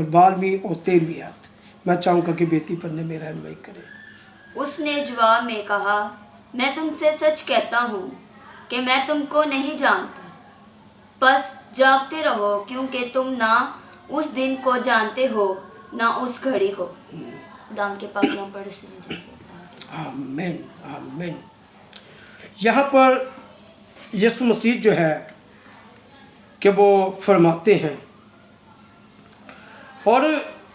12वीं और 13वीं आयत मैं चाहूँगा कि बेटी पढ़ने में रहनुमाई करे। उसने जवाब में कहा, मैं तुमसे सच कहता हूँ कि मैं तुमको नहीं जानता। बस जागते रहो, क्योंकि तुम ना उस दिन को जानते हो ना उस घड़ी को। दाम के पाक नाम पढ़ से आमीन आमीन। यहाँ पर यीशु मसीह जो है कि वो फरमाते हैं, और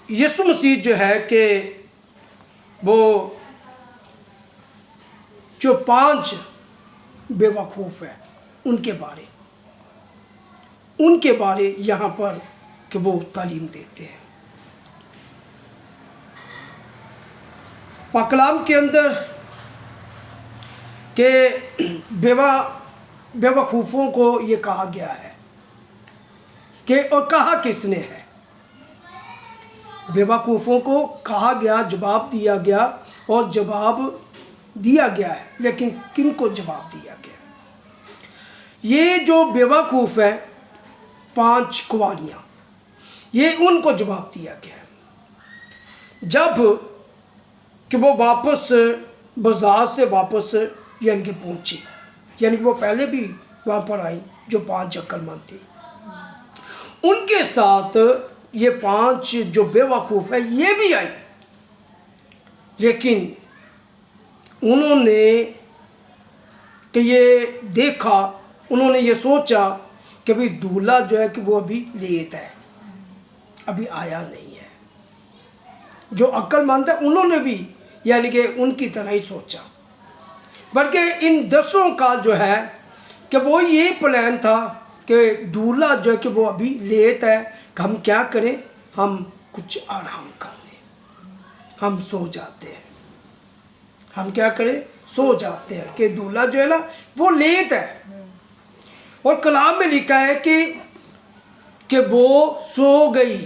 यीशु मसीह जो है कि वो जो 5 बेवकूफ़ है उनके बारे यहाँ पर कि वो तालीम देते हैं। पाकलाम के अंदर के बेवकूफ़ों को ये कहा गया है कि, और कहा किसने है? बेवकूफ़ों को कहा गया, जवाब दिया गया, और जवाब दिया गया है, लेकिन किन को जवाब दिया गया? ये जो बेवकूफ़ है 5 कुंवारियाँ, ये उनको जवाब दिया गया है। जब कि वो वापस बाजार से वापस यानी कि पहुँची, यानी कि वो पहले भी वहाँ पर आई, जो 5 अक्लमंद थी, उनके साथ ये 5 जो बेवकूफ़ है ये भी आई, लेकिन उन्होंने कि ये देखा, उन्होंने ये सोचा कि भाई दूल्हा जो है कि वो अभी लेट है, अभी आया नहीं है। जो अक्लमंद है उन्होंने भी यानी कि उनकी तरह ही सोचा, बल्कि इन 10 का जो है कि वो ये प्लान था कि दूल्हा जो है कि वो अभी लेट है, कि हम क्या करें, हम कुछ आराम कर लें, हम सो जाते हैं, हम क्या करें, सो जाते हैं, कि दूल्हा जो है ना वो लेट है। और कलाम में लिखा है कि वो सो गई,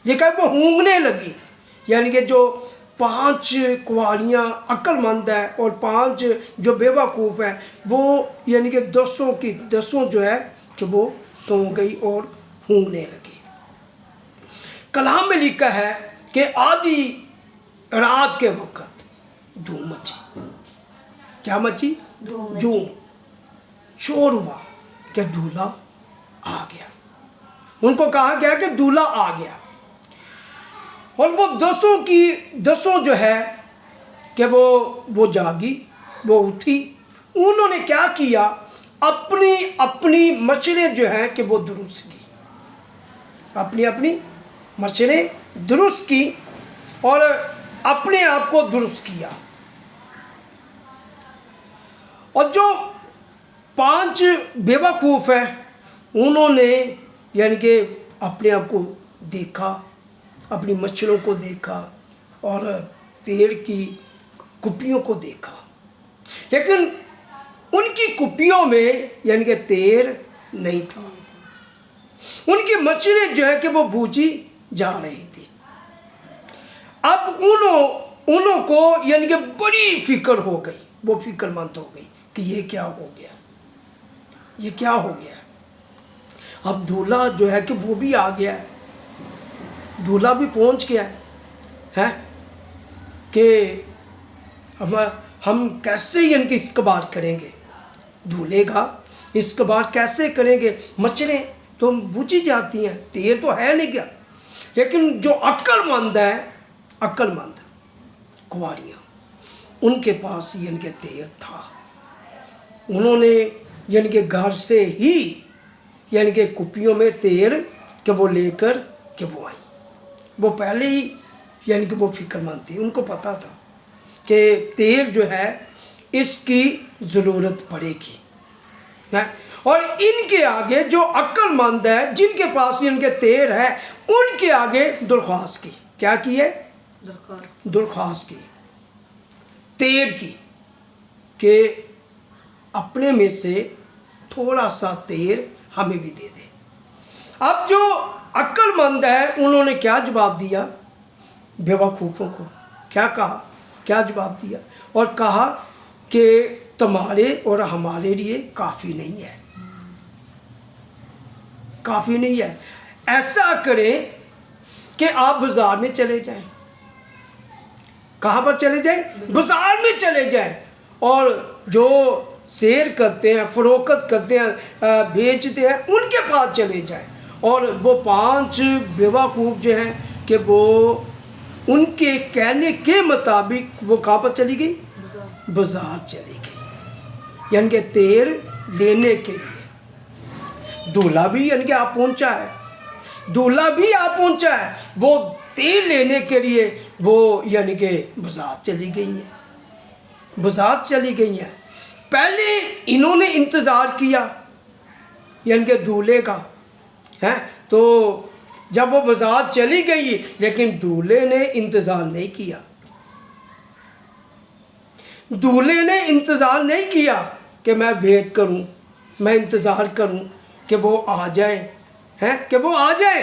लिखा है वो ऊँघने लगी, यानी कि जो 5 कुंवारियाँ अक्लमंद है और 5 जो बेवकूफ़ है वो यानी कि 10 की 10 जो है कि वो सो गई और ऊँघने लगी। कलाम में लिखा है कि आधी रात के वक्त धूम मची। क्या मची? धूम, शोर हुआ कि दूल्हा आ गया। उनको कहा गया कि दूल्हा आ गया, और वो 10 जो है कि वो जागी, वो उठी। उन्होंने क्या किया, अपनी अपनी मछलियाँ जो हैं कि वो दुरुस्त की, अपनी अपनी मछलियाँ दुरुस्त की और अपने आप को दुरुस्त किया। और जो 5 बेवकूफ़ हैं उन्होंने यानी कि अपने आप को देखा, अपनी मच्छरों को देखा और तेल की कुप्पियों को देखा, लेकिन उनकी कुप्पियों में यानी कि तेल नहीं था। उनकी मछलियाँ जो है कि वो बूझी जा रही थी। अब उन्हों को यानी कि बड़ी फिक्र हो गई, वो फिक्रमंद हो गई कि ये क्या हो गया, ये क्या हो गया। अब दूल्हा जो है कि वो भी आ गया है, दूल्हा भी पहुंच गया है कि हम कैसे इनकी इस्कबार करेंगे, दूल्हे का इस्कबार कैसे करेंगे। मच्छरें तो बुझी जाती हैं, तेल तो है नहीं क्या। लेकिन जो अक्लमंद है, अक्लमंद कुंवारियाँ, उनके पास यानी कि तेल था। उन्होंने यानी कि घर से ही यानी कि कुप्पियों में तेल के वो लेकर के वो आई। वो पहले ही यानी कि वो फिक्रमंद थी, उनको पता था कि तेल जो है इसकी ज़रूरत पड़ेगी। और इनके आगे जो अक्लमंद है, जिनके पास इनके तेल है, उनके आगे दरख्वास्त की। क्या की है? दरख्वास्त की तेल की, कि अपने में से थोड़ा सा तेल हमें भी दे दे। अब जो अक्लमंद है उन्होंने क्या जवाब दिया? बेवकूफ़ों को क्या कहा, क्या जवाब दिया? और कहा कि तुम्हारे और हमारे लिए काफ़ी नहीं है, काफ़ी नहीं है। ऐसा करें कि आप बाजार में चले जाएं। कहाँ पर चले जाएं? बाजार में चले जाएं, और जो शेयर करते हैं, फरोख्त करते हैं, बेचते हैं, उनके पास चले जाएं। और वो 5 बेवकूफ़ जो हैं कि वो उनके कहने के मुताबिक वो कहाँ पर चली गई? बाजार चली गई, यानी कि तेल लेने के लिए। दूल्हा भी यानी कि आप पहुंचा है, दूल्हा भी आप पहुंचा है, वो तेल लेने के लिए वो यानी कि बाजार चली गई हैं, बाजार चली गई हैं। पहले इन्होंने इंतज़ार किया यानी कि दूल्हे का है, तो जब वो बाजार चली गई, लेकिन दूल्हे ने इंतज़ार नहीं किया, दूल्हे ने इंतज़ार नहीं किया कि मैं वेट करूं, मैं इंतज़ार करूं कि वो आ जाए, हैं कि वो आ जाए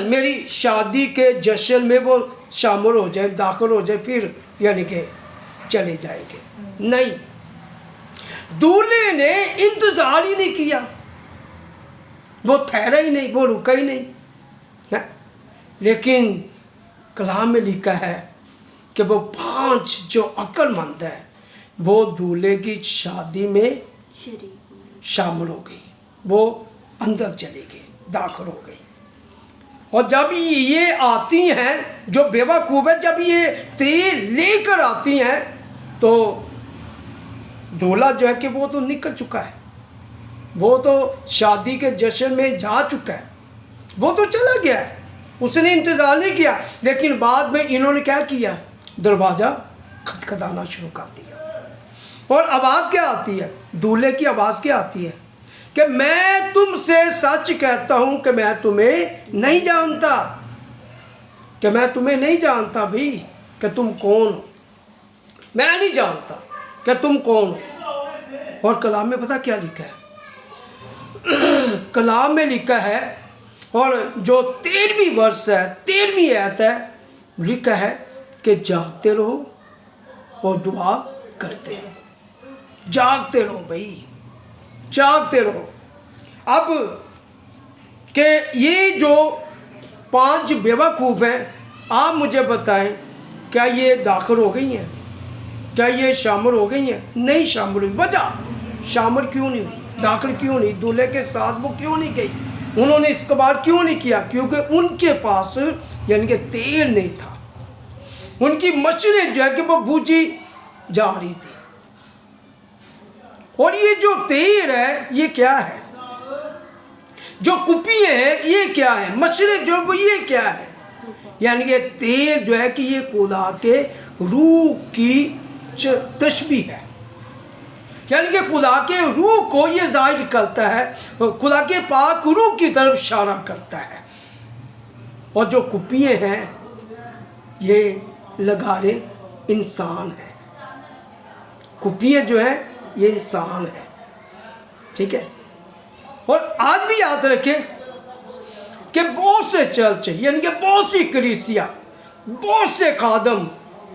मेरी शादी के जश्न में वो शामिल हो जाए, दाखिल हो जाए, फिर यानी कि चले जाएंगे। नहीं, दूल्हे ने इंतज़ार ही नहीं किया, वो ठहरा ही नहीं, वो रुका ही नहीं है। लेकिन कलाम में लिखा है कि वो 5 जो अक्लमंद है वो दूल्हे की शादी में शामिल हो गई, वो अंदर चली गई, दाखिल हो गई। और जब ये आती हैं जो बेवकूफ़ है, जब ये तेल लेकर आती हैं तो दूल्हा जो है कि वो तो निकल चुका है, वो तो शादी के जश्न में जा चुका है, वो तो चला गया है, उसने इंतज़ार नहीं किया। लेकिन बाद में इन्होंने क्या किया? दरवाज़ा खटखटाना शुरू कर दिया। और आवाज़ क्या आती है? दूल्हे की आवाज़ क्या आती है कि मैं तुमसे सच कहता हूँ कि मैं तुम्हें नहीं जानता, कि मैं तुम्हें नहीं जानता भी, कि तुम कौन हो, मैं नहीं जानता कि तुम कौन हो। और कलाम में पता क्या लिखा है? कलाम में लिखा है, और जो 13वीं वर्ष है, 13वीं आयत है, लिखा है कि जागते रहो और दुआ करते रहो। जागते रहो भाई, जागते रहो। अब कि ये जो 5 बेवकूफ़ हैं, आप मुझे बताएं, क्या ये दाखिल हो गई हैं? क्या ये शामिल हो गई हैं? नहीं शामिल हुई। वजह शामिल क्यों नहीं हुई, दाखिल क्यों नहीं, दूल्हे के साथ वो क्यों नहीं गई, उन्होंने इस्तेमाल क्यों नहीं किया? क्योंकि उनके पास यानी कि तेल नहीं था, उनकी मशरें जो है कि वो बूझी जा रही थी। और ये जो तेल है ये क्या है? जो कुपियाँ हैं ये क्या है? मशरें जो वो ये क्या है? यानी कि तेल जो है कि ये खुदा के रूह की तशबीह है, यानी कि खुदा के रूह को ये जाहिर करता है, खुदा के पाक रूह की तरफ इशारा करता है। और जो कुपियाँ हैं ये लगारे इंसान है, कुपियाँ जो है ये इंसान है, ठीक है। और आज भी याद रखें कि बहुत से चर्च यानी कि बहुत सी कलीसिया, बहुत से खादम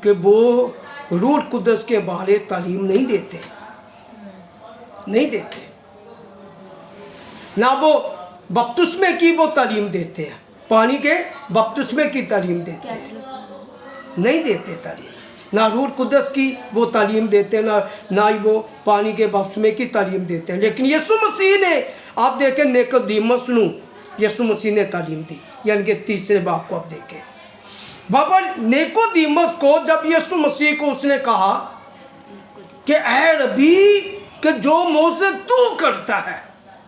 कि वो रूह कुदस के बारे तालीम नहीं देते, नहीं देते, ना वो बपतिस्मे की वो तालीम देते हैं, पानी के बपतिस्मे की तालीम देते हैं, नहीं देते तालीम, ना रूह कुदस की वो तालीम देते हैं, ना ही वो पानी के बपतिस्मे की तालीम देते हैं। लेकिन यीशु मसीह ने, आप देखें, निकोदेमुस नू यीशु मसीह ने तालीम दी, यानी कि 3 बाब को आप देखें, बाबा निकोदेमुस को जब यीशु मसीह को उसने कहा कि ऐ रबी कि जो मोसे तू करता है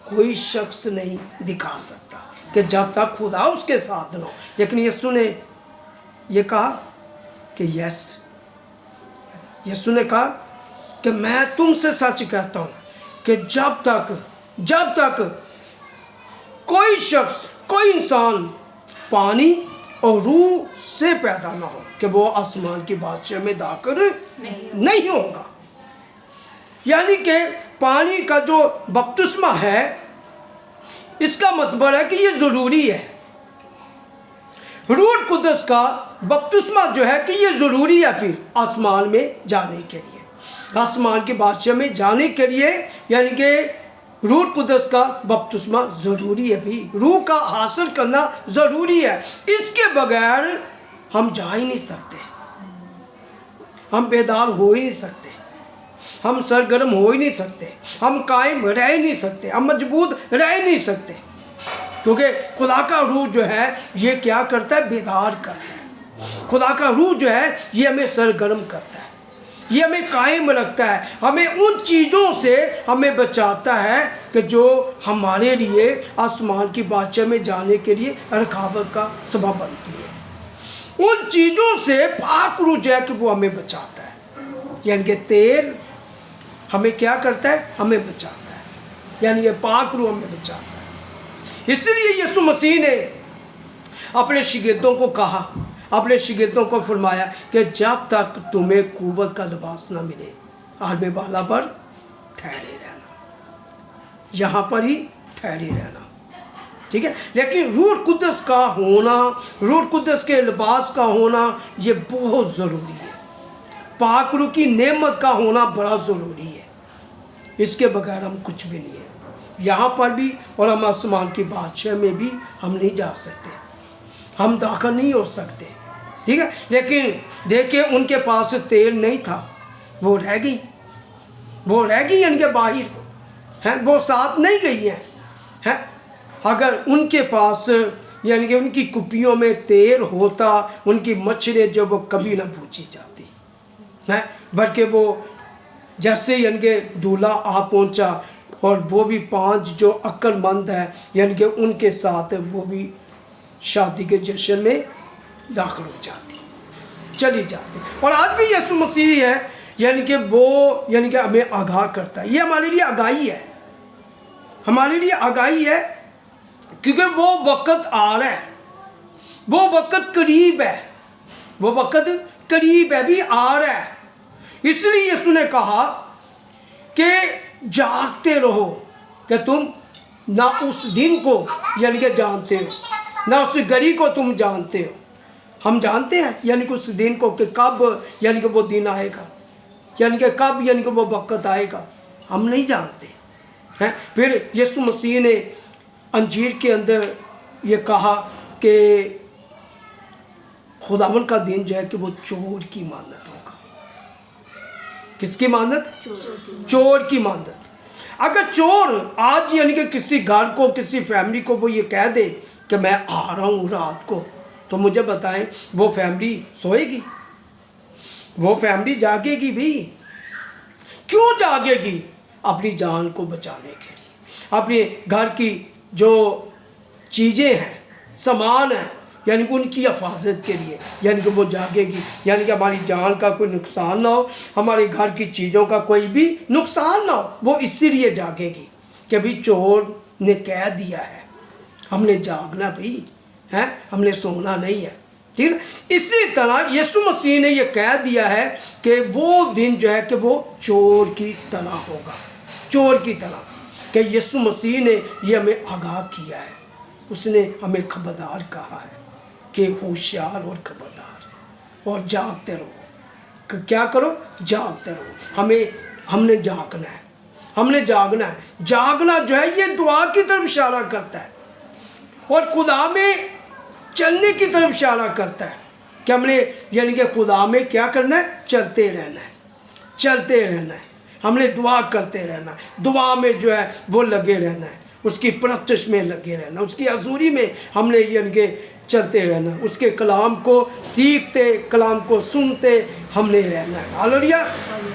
कोई शख्स नहीं दिखा सकता कि जब तक खुदा उसके साथ न हो। लेकिन यीशु ने ये कहा कि यस, यीशु ने कहा कि मैं तुमसे सच कहता हूँ कि जब तक कोई शख्स, कोई इंसान पानी और रूह से पैदा ना हो कि वो आसमान की बादशाह में दाखिल नहीं होगा। यानी कि पानी का जो बपतिस्मा है इसका मतलब है कि ये ज़रूरी है। रूह कुदस का बपतिस्मा जो है कि ये ज़रूरी है फिर आसमान में जाने के लिए, आसमान की बादशाह में जाने के लिए, यानी कि रूह कुदस का बपतिस्मा ज़रूरी है भी, रूह का हासिल करना ज़रूरी है। इसके बगैर हम जा ही नहीं सकते, हम बेदार हो ही नहीं सकते, हम सरगर्म हो ही नहीं सकते, हम कायम रह ही नहीं सकते, हम मजबूत रह ही नहीं सकते। क्योंकि खुदा का रूह जो है ये क्या करता है? बेदार करता है। खुदा का रूह जो है ये हमें सरगर्म करता है, ये हमें कायम रखता है, हमें उन चीज़ों से हमें बचाता है कि जो हमारे लिए आसमान की बादशाह में जाने के लिए रुकावट का सबब बनती है। उन चीज़ों से पाक रूह जो है कि वो हमें बचाता है, यानी कि तेल हमें क्या करता है? हमें बचाता है, यानी ये पाक रूह हमें बचाता है। इसलिए यीशु मसीह ने अपने शिगिर्दों को कहा, अपने शिगिर्दों को फरमाया कि जब तक तुम्हें कुव्वत का लिबास ना मिले आलम बाला पर ठहरे रहना, यहाँ पर ही ठहरे रहना, ठीक है। लेकिन रूह कुदस का होना, रूह कुदस के लिबास का होना ये बहुत ज़रूरी है। पाक रूह की नेमत का होना बड़ा ज़रूरी है, इसके बगैर हम कुछ भी नहीं है। यहाँ पर भी और हम आसमान की बादशाह में भी हम नहीं जा सकते, हम दाखिल नहीं हो सकते, ठीक है। लेकिन देखिए उनके पास तेल नहीं था, वो रह गई, वो रह गई इनके बाहर हैं, वो साथ नहीं गई हैं। अगर उनके पास यानी कि उनकी कुपियों में तेल होता, उनकी मच्छरें जो वो कभी ना पूछी जाती हैं, बल्कि वो जैसे यानी कि दूल्हा आ पहुंचा और वो भी 5 जो अक्लमंद है यानी कि उनके साथ वो भी शादी के जश्न में दाखिल हो जाती, चली जाती। और आज भी यीशु मसीह है यानी कि वो यानी कि हमें आगाह करता है। ये हमारे लिए आगाही है, हमारे लिए आगाही है, क्योंकि वो वक़्त आ रहा है, वो वक़्त करीब है, वो वक़्त करीब है, भी आ रहा है। इसलिए यीशु ने कहा कि जागते रहो कि तुम ना उस दिन को यानी कि जानते हो, ना उस घड़ी को तुम जानते हो। हम जानते हैं यानी कि उस दिन को कि कब यानी कि वो दिन आएगा, यानी कि कब यानी कि वो वक़्त आएगा, हम नहीं जानते हैं। फिर यीशु मसीह ने अंजीर के अंदर ये कहा कि खुदावन का दिन जो है कि वो चोर की मानत होगा। किसकी मानत? चोर की मानत। अगर चोर आज यानी कि किसी घर को, किसी फैमिली को वो ये कह दे कि मैं आ रहा हूँ रात को, तो मुझे बताएं वो फैमिली सोएगी? वो फैमिली जागेगी भी? क्यों जागेगी? अपनी जान को बचाने के लिए, अपने घर की जो चीज़ें हैं, सामान है, यानी कि उनकी हिफाजत के लिए यानी कि वो जागेगी, यानी कि हमारी जान का कोई नुकसान ना हो, हमारे घर की चीज़ों का कोई भी नुकसान ना हो, वो इसीलिए जागेगी कि भाई चोर ने कह दिया है, हमने जागना भी है, हमने सोना नहीं है, ठीक है। इसी तरह यीशु मसीह ने ये कह दिया है कि वो दिन जो है कि वो चोर की तरह होगा, चोर की तरह, कि यीशु मसीह ने ये हमें आगाह किया है, उसने हमें खबरदार कहा है कि होशियार और खबरदार और जागते रहो। क्या करो? जागते रहो। हमने जागना है, हमने जागना है। जागना जो है ये दुआ की तरफ इशारा करता है और खुदा में चलने की तरफ इशारा करता है कि हमने यानी कि खुदा में क्या करना है? चलते रहना है, चलते रहना है, हमने दुआ करते रहना है, दुआ में जो है वो लगे रहना है, उसकी परस्तिश में लगे रहना, उसकी हज़ूरी में हमने यानी कि चलते रहना, उसके कलाम को सीखते, कलाम को सुनते हमने रहना है। Hallelujah,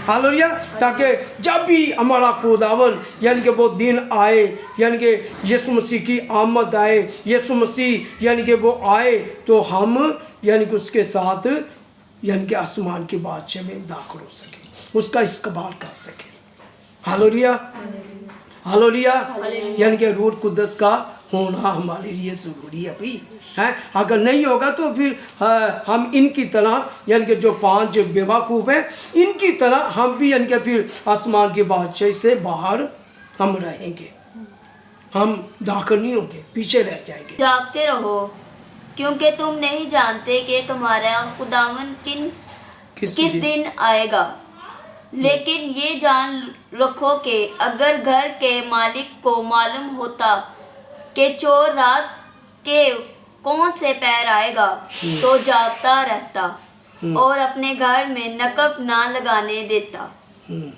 hallelujah. ताकि जब भी हमारा खुदावन यानी कि वो दिन आए, यानी कि यीशु मसीह की आमद आए, यीशु मसीह यानी कि वो आए, तो हम यानी कि उसके साथ यानी कि आसमान की बादशाह में दाखिल हो सके, उसका इस्तकबाल कर सके। Hallelujah, hallelujah. यानी कि रूह कुदस का होना हमारे लिए ज़रूरी है भाई, हैं। अगर नहीं होगा तो फिर हम इनकी तरह यानी कि जो 5 बेवकूफ़ हैं, इनकी तरह हम भी यानी कि फिर आसमान की बादशाही से बाहर हम रहेंगे, हम दाखिल नहीं होंगे, पीछे रह जाएंगे। जागते रहो क्योंकि तुम नहीं जानते कि तुम्हारा खुदावन किस दिन आएगा। लेकिन ये जान रखो कि अगर घर के मालिक को मालूम होता कि चोर रात के कौन से पैर आएगा तो जागता रहता और अपने घर में नकब ना लगाने देता। हम्म,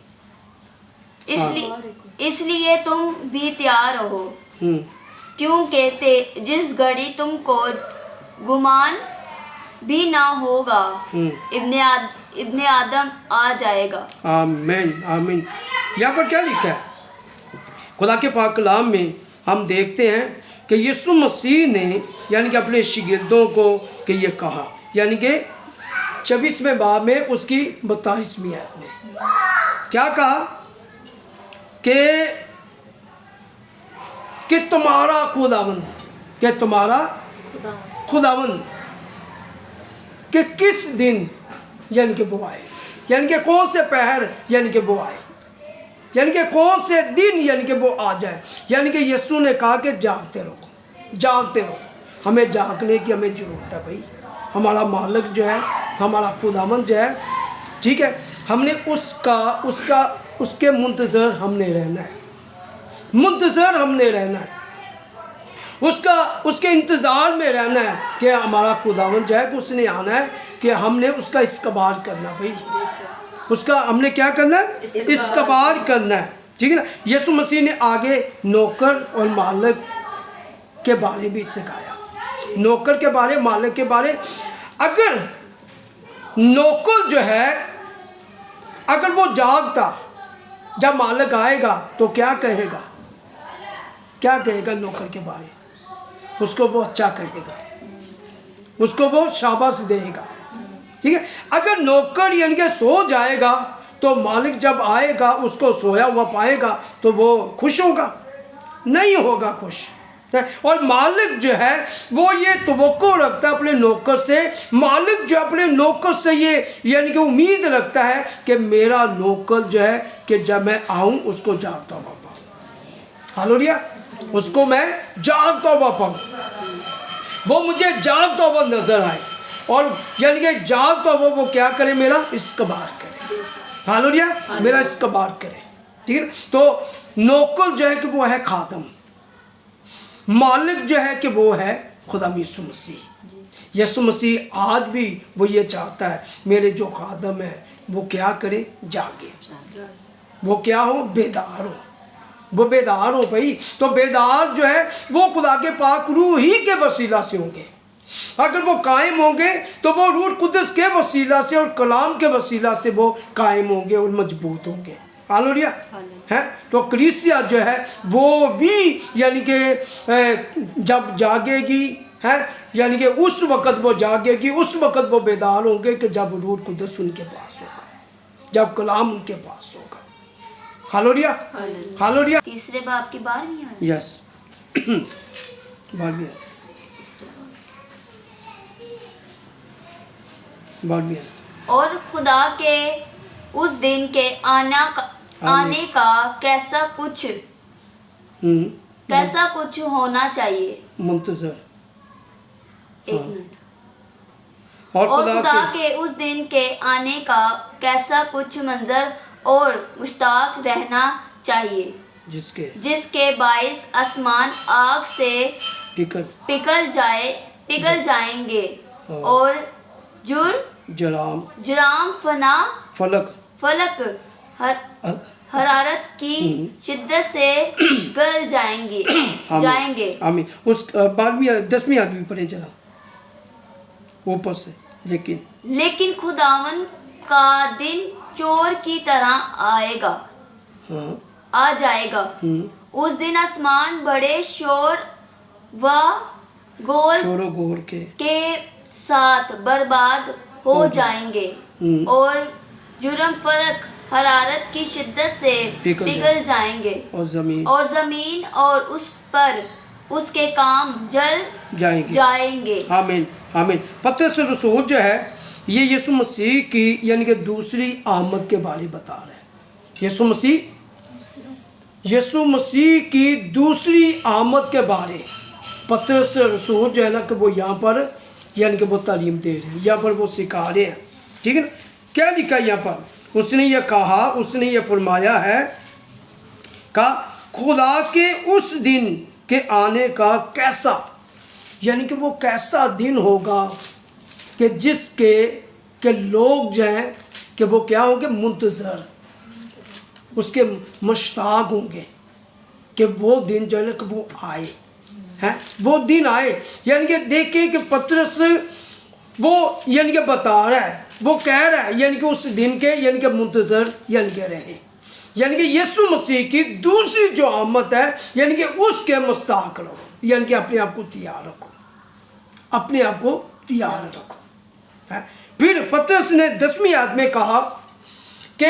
इसलिए तुम भी तैयार रहो, हम्म, क्योंकि जिस घड़ी तुमको गुमान भी ना होगा इब्ने आदम आ जाएगा। आमीन आमीन। यहाँ पर क्या लिखा है खुदा के पाक कलाम में? हम देखते हैं कि यीशु मसीह ने यानी कि अपने शिगिर्दों को कि ये कहा, यानी कि 26वें बाब में उसकी 42वीं आयत में क्या कहा कि तुम्हारा खुदावंद, कि तुम्हारा खुदावंद कि किस दिन यानी कि वो आए, यानी कि कौन से पहर यानी कि वो आए, यानी कि कौन से दिन यानी कि वो आ जाए। यानी कि यीशु ने कहा कि जागते रहो, जागते रहो। हमें जागने की हमें ज़रूरत है भाई। हमारा मालिक जो है, हमारा खुदावंद जो है, ठीक है, हमने उसके मुंतज़र हमने रहना है, मुंतज़र हमने रहना है, उसके इंतज़ार में रहना है कि हमारा खुदावंद जो है कि उसने आना है, कि हमने उसका इस्तकबाल करना भाई, उसका हमने क्या करना है, इस्तकबाल करना है, ठीक है ना। यीशु मसीह ने आगे नौकर और मालिक के बारे भी सिखाया, नौकर के बारे, मालिक के बारे। अगर नौकर जो है अगर वो जागता जब मालिक आएगा तो क्या कहेगा, क्या कहेगा नौकर के बारे? उसको वो अच्छा कहेगा, उसको वो शाबाश देगा, ठीक है। अगर नौकर यानी कि सो जाएगा तो मालिक जब आएगा उसको सोया हुआ पाएगा तो वो खुश होगा? नहीं होगा खुश। और मालिक जो है वो ये तवक्को रखता है अपने नौकर से, मालिक जो अपने नौकर से ये यानी कि उम्मीद रखता है कि मेरा नौकर जो है कि जब मैं आऊँ उसको जागता हुआ पाऊँ। हालेलुया, उसको मैं जागता हुआ पाऊँ, वो मुझे जागता हुआ नजर आए, और यानी कि जागता हुआ वो क्या करे, मेरा इस्तकबाल करे। हालेलुया, मेरा इस्तकबाल करे, ठीक है। तो नौकर जो है कि वो है खादम, मालिक जो है कि वो है खुदा यीशु मसीह। यीशु मसीह आज भी वो ये चाहता है मेरे जो खादम है वो क्या करे, जागे, वो क्या हो, बेदार हो, वो बेदार हो भाई। तो बेदार जो है वो खुदा के पाक रूह ही के वसीला से होंगे। अगर वो कायम होंगे तो वो रूह कुदस के वसीला से और कलाम के वसीला से वो कायम होंगे और मजबूत होंगे। हालेलुया है। तो कलीसिया जो है वो भी यानी कि जब जागेगी है, यानी कि उस वक़्त वो जागेगी, उस वक़्त वो बेदार होंगे कि जब रूह कुदस उनके पास होगा, जब कलाम उनके पास होगा। Hallelujah, hallelujah. तीसरे बाब की 12वीं आयत। यस 12वीं और खुदा के उस दिन के आने का कैसा कुछ होना चाहिए, मुंतजर। एक मिनट। और खुदा के उस दिन के आने का कैसा कुछ मंजर और मुश्ताक रहना चाहिए, जिसके बाइस आसमान आग से पिघल जाएंगे और जराम फलक हरारत की शिद्दत से गल जाएंगे। आमीन। उस 10वीं आदमी पढ़े जरा ऊपर से। लेकिन खुदावन का दिन चोर की तरह आएगा, हाँ, आ जाएगा। उस दिन आसमान बड़े शोर व गोल के साथ बर्बाद हो जाएंगे और जुर्म फलक हरारत की शिद्दत से पिघल जाएंगे और जमीन और उस पर उसके काम जल जाएंगे। आमीन, आमीन। पतरस रसूल जो है ये यीशु मसीह की यानी कि दूसरी आमद के बारे बता रहे हैं। यीशु मसीह की दूसरी आमद के बारे पतरस रसूल जो है ना कि वो यहाँ पर यानी कि वो तालीम दे रहे हैं, यहाँ पर वो सिखा रहे हैं, ठीक है ना। क्या लिखा है यहाँ पर? उसने ये फरमाया है का खुदा के उस दिन के आने का कैसा, यानी कि वो कैसा दिन होगा कि जिसके के लोग जो हैं कि वो क्या होंगे, मुंतज़र, उसके मुश्ताक होंगे कि वो दिन जो है ना कि वो आए हैं, वो दिन आए। यानी कि देखिए कि पतरस वो यानी कि बता रहा है, वो कह रहा है यानी कि उस दिन के यानी कि मुंतज़र यानी कि रहे, यानी कि यीशु मसीह की दूसरी जो आमद है यानी कि उसके मुश्ताक रहो, यानी कि अपने आप को तैयार रखो, अपने आप को तैयार रखो है। फिर पतरस ने 10वीं आयत में कहा कि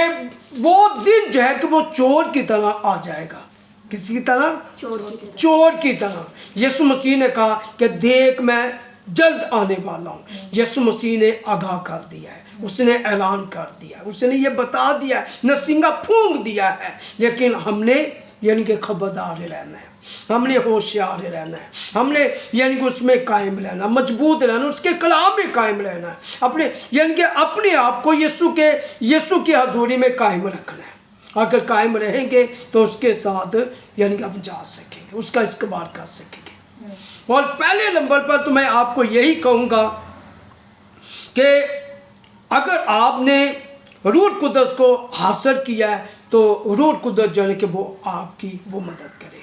वो दिन जो है कि वो चोर की तरह आ जाएगा। किसी की तरह? चोर की तरह। यीशु मसीह ने कहा कि देख मैं जल्द आने वाला हूँ। यीशु मसीह ने आगाह कर दिया है, उसने ऐलान कर दिया है, उसने ये बता दिया है, नसींगा फूंक दिया है। लेकिन हमने यानी कि खबरदार रहना है, हमने होशियार रहना है, हमने यानी कि उसमें कायम रहना, मजबूत रहना, उसके कलाम में कायम रहना है, अपने यानी कि अपने आप को यीशु की हजूरी में कायम रखना है। अगर कायम रहेंगे तो उसके साथ यानी कि हम जा सकेंगे, उसका इस्तेमाल कर सकेंगे। और पहले नंबर पर तो मैं आपको यही कहूँगा कि अगर आपने रूह कुदस को हासिल किया है तो रूह कुदस जो है कि वो आपकी वो मदद करेगा।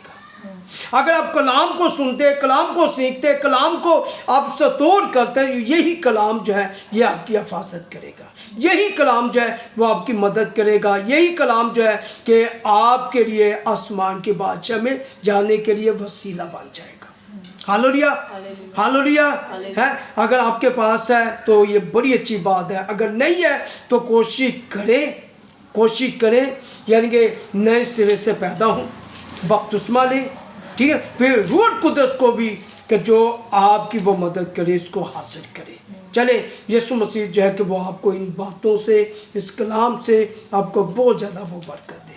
अगर आप कलाम को सुनते, कलाम को सीखते, कलाम को आप सतोर करते हैं, यही कलाम जो है ये आपकी हिफाजत करेगा, यही कलाम जो है वो आपकी मदद करेगा, यही कलाम जो है कि आपके लिए आसमान की बादशाह में जाने के लिए वसीला बन जाएगा। हालेलुया, हालेलुया है। अगर आपके पास है तो ये बड़ी अच्छी बात है, अगर नहीं है तो कोशिश करें यानी कि नए सिरे से पैदा हों, बपतिस्मा लें, ठीक है। फिर रूह कुदस को भी कि जो आपकी वो मदद करे, इसको हासिल करे। चले यीशु मसीह जो है कि वो आपको इन बातों से, इस कलाम से आपको बहुत ज़्यादा वो बरकत दे।